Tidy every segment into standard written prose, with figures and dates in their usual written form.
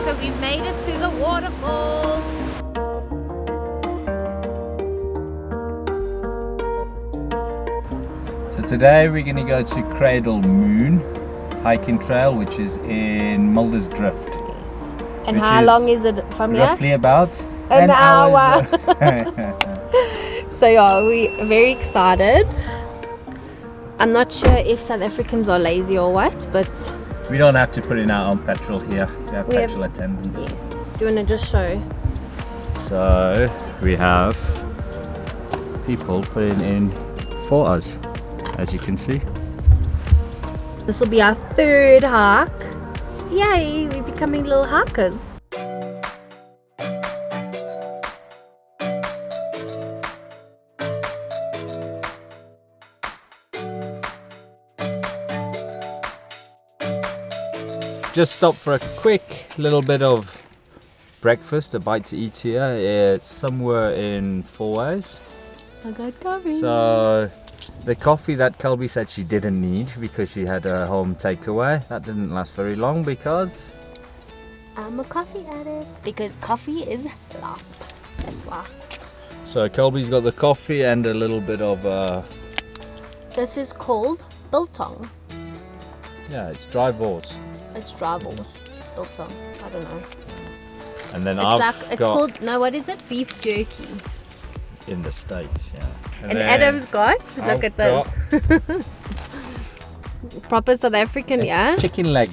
So we've made it to the waterfall. So today we're going to go to Cradle Moon hiking trail, which is in Mulder's Drift. Yes. And how long is it from here? Roughly about an hour. So yeah, we're very excited. I'm not sure if South Africans are lazy or what, but we don't have to put in our own petrol here. We have petrol attendants. Yes. Do you want to just show? So we have people putting in for us, as you can see. This will be our third hike. Yay, we're becoming little hikers. Just stopped for a quick little bit of breakfast, a bite to eat here. It's somewhere in Fourways. I got coffee. So the coffee that Kelby said she didn't need because she had a home takeaway, that didn't last very long because I'm a coffee addict. Because coffee is life. That's why. So Kelby's got the coffee and a little bit of This is called biltong. yeah, it's dry balls. It's dry balls. Biltong. I don't know. And then It's called, no, what is it? Beef jerky. In the States, yeah. And Adam's got, look at this. Proper South African, yeah? Chicken leg.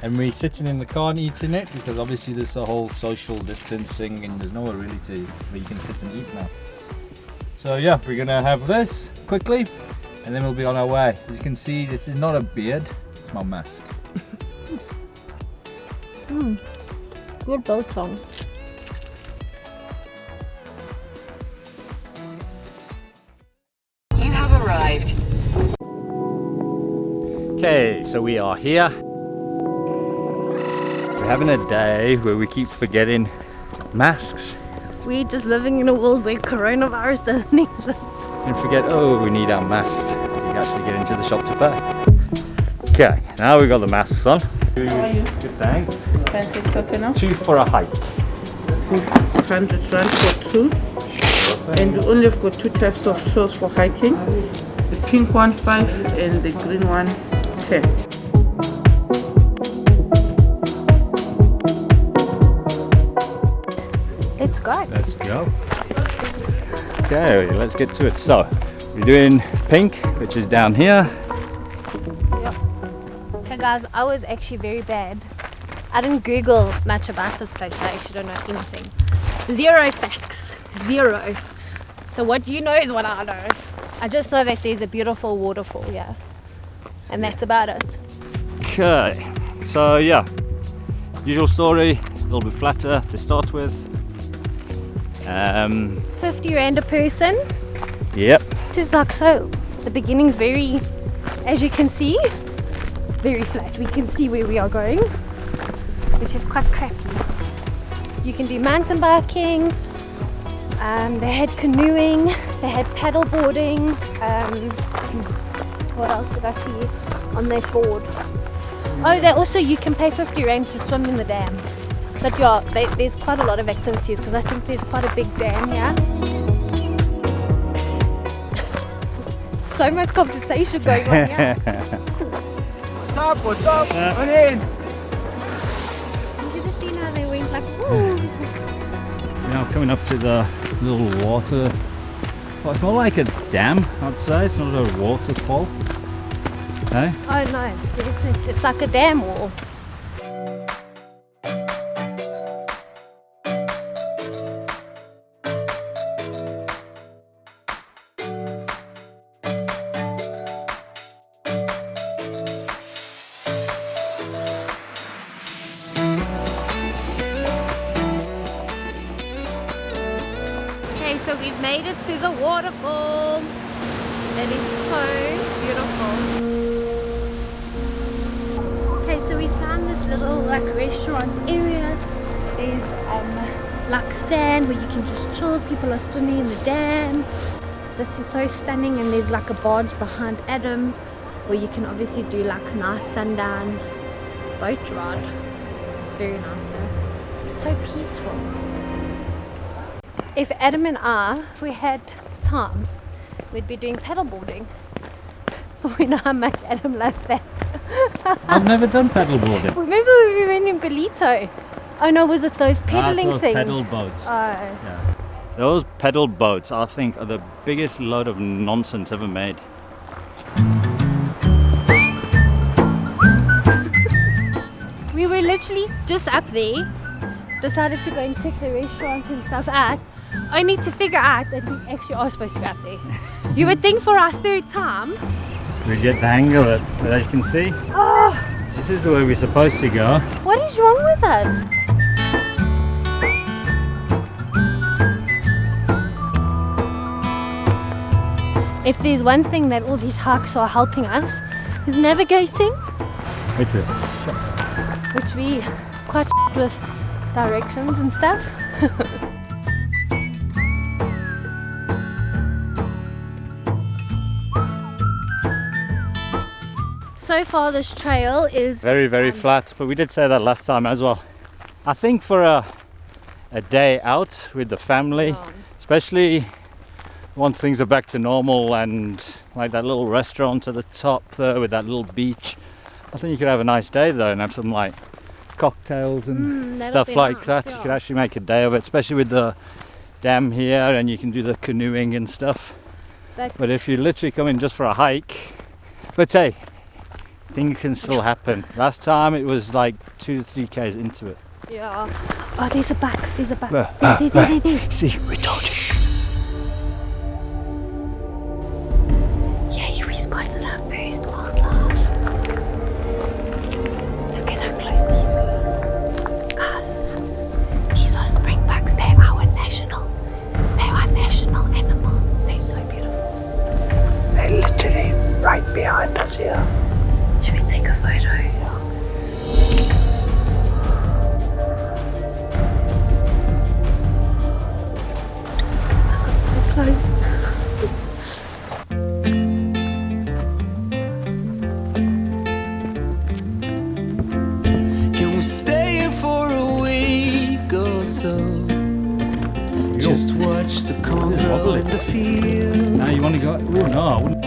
And we're sitting in the car and eating it because obviously there's a whole social distancing and there's nowhere really where you can sit and eat now. So yeah, we're gonna have this quickly and then we'll be on our way. As you can see, this is not a beard, it's my mask. Good biltong. You have arrived. Okay, so we are here. We're having a day where we keep forgetting masks We're just living in a world where coronavirus doesn't exist. and forget, oh, we need our masks to actually get into the shop to pay. Okay, now we've got the masks on. How are you? Good, thanks. Pancakes okay now? 2 for a hike. 100 rand for 2. And we only have got 2 types of shoes for hiking. The pink one 5 and the green one 10. Let's go. Let's go. Okay, let's get to it. So, we're doing pink, which is down here. Okay guys, I was actually very bad. I didn't Google much about this place. I actually don't know anything. 0 facts. 0. So what you know is what I know. I just know that there's a beautiful waterfall here. And that's about it. Okay, so yeah, usual story, a little bit flatter to start with. 50 rand a person. Yep. This is like so. The beginning's very, as you can see, very flat. We can see where we are going, which is quite crappy. You can do mountain biking. They had canoeing. They had paddle boarding. What else did I see on that board? Oh, they also, you can pay 50 rand to swim in the dam. But yeah, there's quite a lot of activities because I think there's quite a big dam here. So much conversation going on here. What's up? What's up? Come in. You should have seen how they went like, woo. Now coming up to the little water. Well, it's more like a dam, I'd say. It's not a waterfall. Hey? Oh no, it's like a dam wall. So we've made it to the waterfall. It is so beautiful. like restaurant area. There's like sand where you can just chill. People are swimming in the dam. This is so stunning, and there's like a barge behind Adam where you can obviously do like a nice sundown boat ride. It's very nice here. It's so peaceful. If Adam and I, if we had time, we'd be doing paddleboarding. We know how much Adam loves that. I've never done paddleboarding. Remember when we went in Belito? Oh no, was it those pedaling things? Pedal boats. Oh. Yeah. Those pedal boats, I think, are the biggest load of nonsense ever made. We were literally just up there, decided to go and check the restaurants and stuff out, only to figure out that we actually are supposed to be up there. You would think for our third time We get the hang of it, but as you can see, this is the way we're supposed to go. what is wrong with us? If there's one thing that all these hikes are helping us, is navigating, Which was shut up. which we quite with directions and stuff. So far this trail is Very, very flat, but we did say that last time as well. I think for a day out with the family, especially once things are back to normal and like that little restaurant at the top there with that little beach, I think you could have a nice day there and have some like cocktails and that'll stuff be like nice, that. You yeah. could actually make a day of it, especially with the dam here, and you can do the canoeing and stuff. But if you literally come in just for a hike, but hey, things can still happen. Last time it was like 2 to 3 k's into it. yeah. Oh, there's a buck. There's a buck. Where? There. See, we told you. Yay, we spotted our first wildlife. Look at how close these were. Guys, these are Spingboks. They're our national animal. They're so beautiful. They're literally right behind us here. Should we take a photo? So close. Can we stay here for a week or so? Just watch the corn grow in the field. Now you want to go? Oh no, I wouldn't.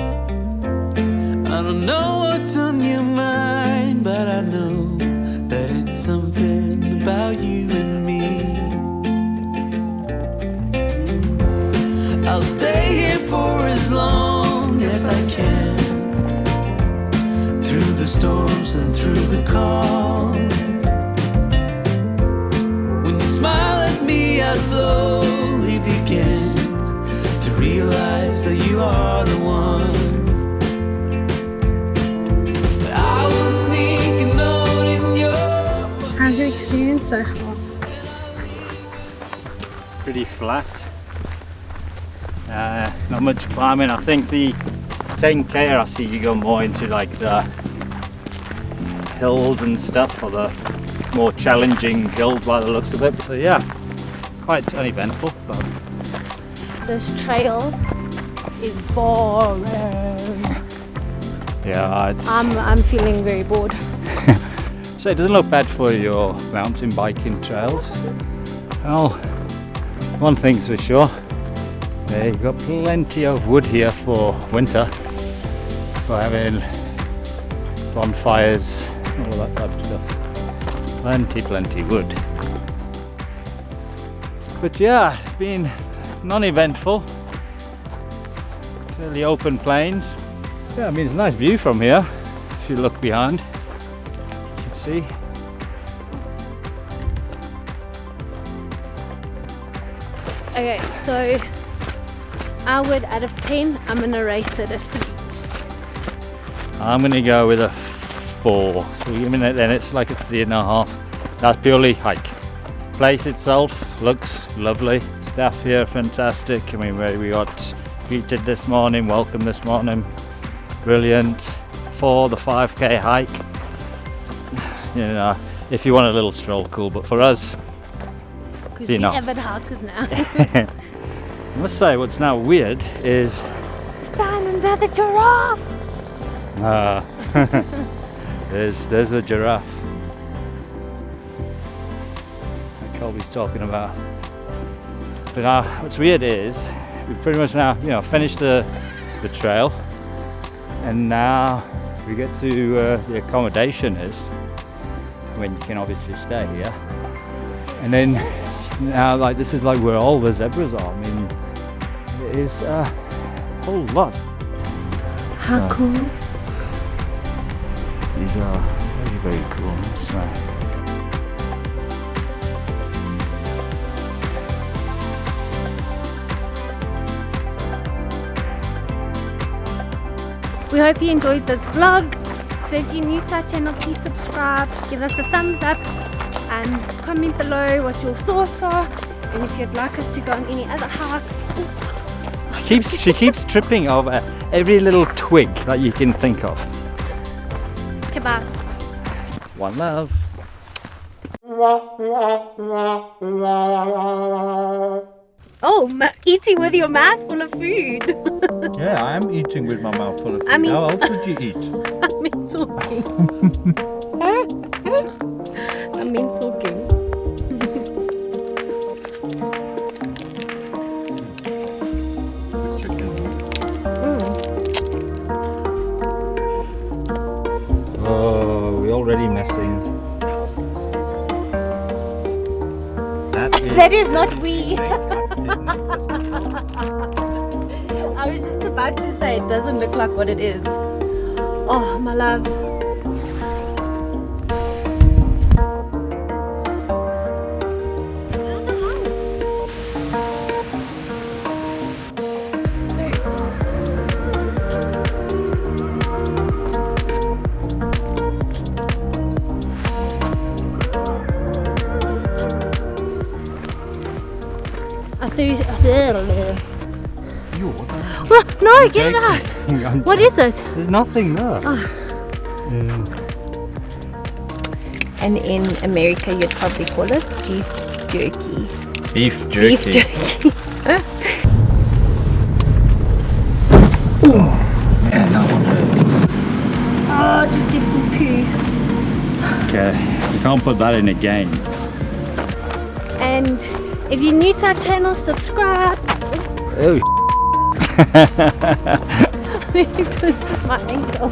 I don't know what's on your mind, but I know that it's something about you and me. I'll stay here for as long as I can, through the storms and through the calm. When you smile at me, I slowly begin to realize that you are the one. I will sneak a note in your. How's your experience so far? Pretty flat. Not much climbing. I think the 10k I see you go more into like the hills and stuff, or the more challenging hills by the looks of it. So yeah, quite uneventful. But This trail is boring. yeah, it's I'm feeling very bored. so it doesn't look bad for your mountain biking trails. Well, one thing's for sure. You've got plenty of wood here for winter, for having bonfires, all that type of stuff. Plenty wood. But yeah, it's been non-eventful, fairly open plains. Yeah, I mean it's a nice view from here. If you look behind, you can see. Okay, so I would, out of 10, I'm gonna rate it a 3. I'm going to go with a 4. So then it's like a 3.5. That's purely hike. Place itself looks lovely. Staff here fantastic. I mean, we got greeted this morning, welcome this morning. Brilliant for the 5k hike. You know, if you want a little stroll, cool. But for us, Because you we're know. avid hikers now. I must say, what's now weird is Found another giraffe! there's the giraffe that Kelby's talking about. But now, what's weird is we've pretty much now, you know, finished the trail, and now we get to the accommodation is when you can obviously stay here. And then now, like, this is like where all the zebras are. I mean, it is a whole lot. How So, cool. these are very, very cool. So, We hope you enjoyed this vlog. So if you're new to our channel, please subscribe, give us a thumbs up, and comment below what your thoughts are. And if you'd like us to go on any other hikes, she keeps tripping over every little twig that you can think of. goodbye. One love. Oh, eating with your mouth full of food. Yeah, I am eating with my mouth full of food. I mean, how else would you eat? I mean talking. I mean talking. Oh, we're already messing. That is not we. I was just about to say it doesn't look like what it is. Oh, my love. No, get it out. What is it? There's nothing there. And in America, you'd probably call it beef jerky. Beef jerky. Beef jerky. Yeah, that one hurt. Oh, just did some poo. Okay, you can't put that in again. And if you're new to our channel, subscribe. Oh, I twisted my ankle.